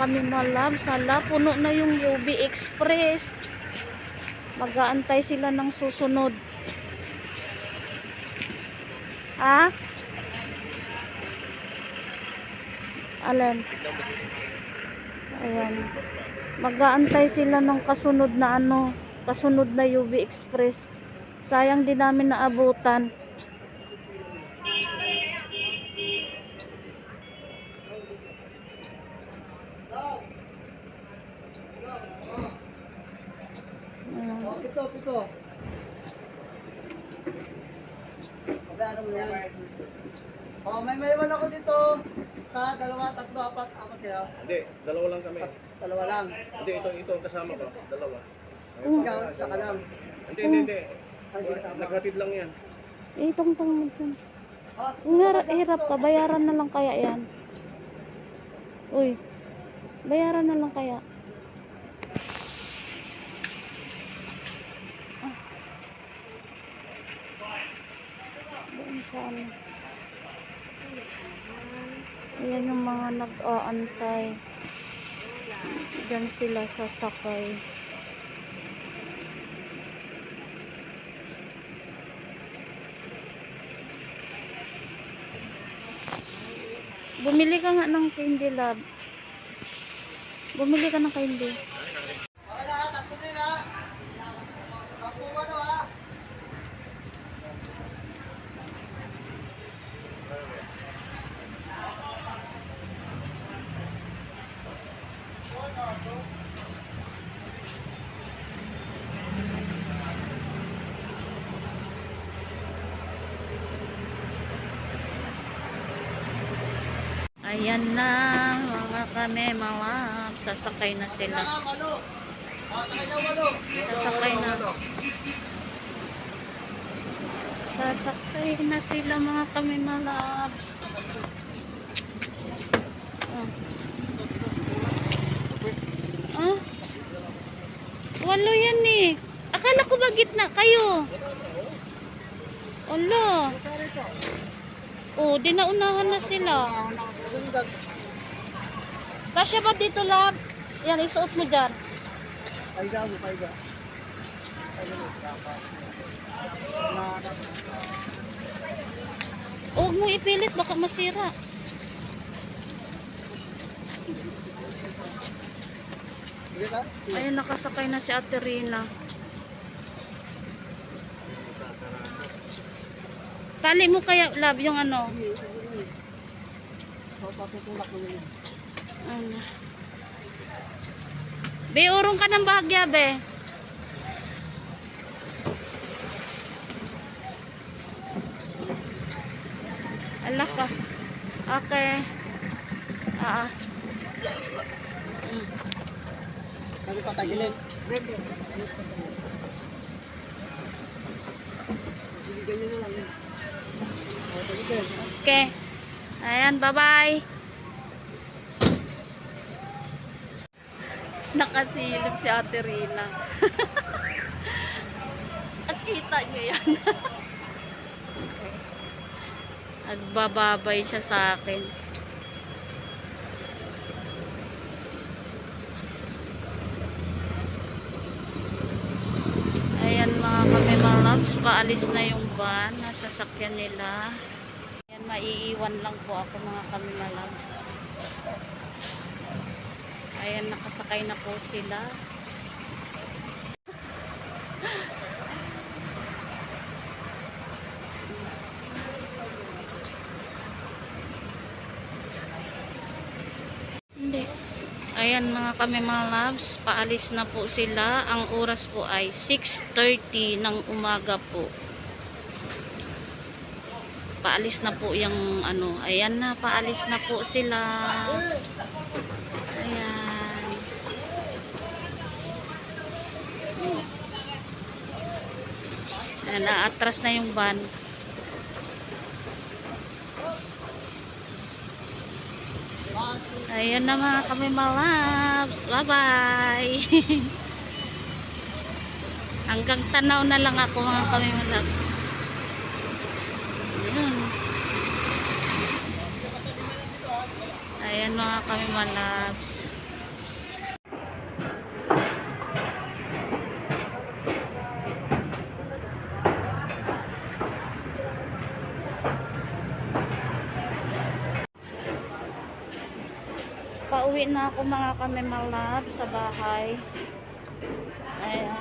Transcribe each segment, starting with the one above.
kami malab. Sala, puno na yung UB Express. Mag-aantay sila ng susunod. Ha? Alin? Ayan. Mag-aantay sila ng kasunod na kasunod na UB Express. Sayang din namin naabutan. Pito. Magkano mo yan? Oh, may maiwan ako dito sa 2, 3, 4, 4 kaya. Hindi, dalawa lang kami. Dalawa lang. Hindi, ito ang kasama ko. Dalawa. Ikaw, isa ka lang. Hindi. Naghatid lang yan. Itong. Kung hirap ka, bayaran na lang kaya yan. Uy, bayaran na lang kaya. Saan? Ayan yung mga nag-aantay. Diyan sila sasakay. Bumili ka nga ng candy, love. Bumili ka ng candy. Ayan na mga kami mga sasakay na sila. Sasakay na sila mga kami malabs. Walo yan eh. Akala ko ba gitna kayo? Olo. Oh, dinaunahan na sila. Kasya ba dito, lab? Yan, isuot mo dyan. Paiga. Huwag mo ipilit, baka masira. Ayun, nakasakay na si Ate Rina. Tali mo kaya, lab, yung ano? Be, urong ka ng bahagya, be. Ala ka. Okay. Kami patagilin. Sige, ganyan na lang. Okay. Ayan, bye-bye. Nakasilip si Ate Rina. Nakita niyo yan. Nagbababay siya sa akin. Ayan mga kami mga loves, paalis na yung van na sasakyan nila. Ayan, maiiwan lang po ako mga kami mga loves. Ayan, nakasakay na po sila. Hindi. Ayan mga kami mga loves, paalis na po sila. Ang oras po ay 6:30 ng umaga po. Paalis na po yung ano. Ayan na, paalis na po sila. Ayan. Ayan, naatras na yung van. Ayan na mga kami mga loves. Bye-bye. Hanggang tanaw na lang ako mga kami mga loves. Ayan. Ayan mga kami mga loves. Nakauwi na ako mga kamimalab sa bahay. Ayan.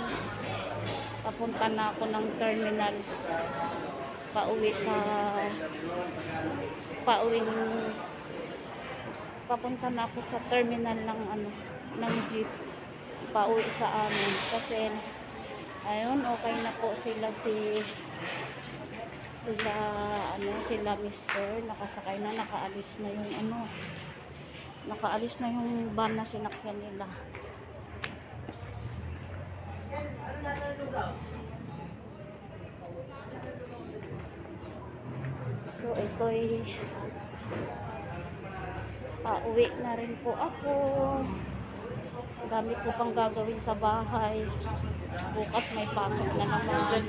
Papunta na ako ng terminal. Papunta na ako sa terminal ng ng jeep. Pauwi sa amin kasi ayun, okay na po sila sila mister, nakasakay na, nakaalis na yung van na sinakyan nila. So ito'y pauwi na rin po ako. Dami ko pang gagawin sa bahay. Bukas may pasok na naman.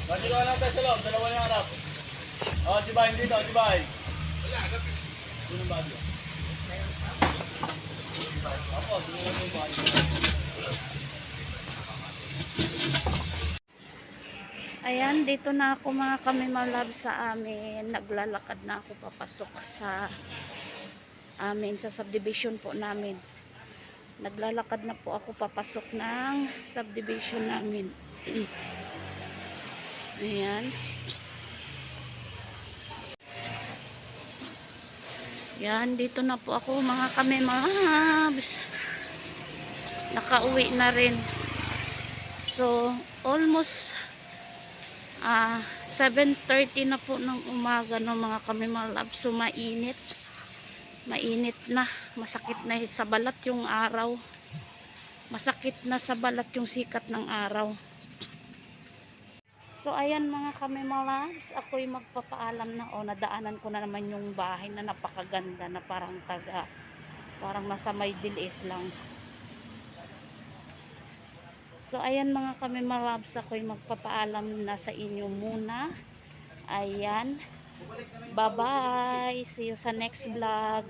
Mati ka lang tayo sa loob, dalawa yung harap. Oh, Jibay, dito, Jibay. Wala, agapin. Doon ang bagyo. Ako, doon yung bagyo. Ayan, dito na ako mga kamimalab sa amin. Naglalakad na ako papasok sa amin, sa subdivision po namin. Naglalakad na po ako papasok ng subdivision namin. Ayan. Yan, dito na po ako mga kamimalabs. Nakauwi na rin. So, almost 7:30 na po ng umaga no mga kamimalabs. So, mainit. Mainit na. Masakit na sa balat yung araw. Masakit na sa balat yung sikat ng araw. So ayan mga kamimalabs, ako'y magpapaalam na. Nadaanan ko na naman yung bahay na napakaganda na parang nasa may dilis lang. So ayan mga kamimalabs, ako'y magpapaalam na sa inyo muna. Ayan, bye bye, see you sa next vlog.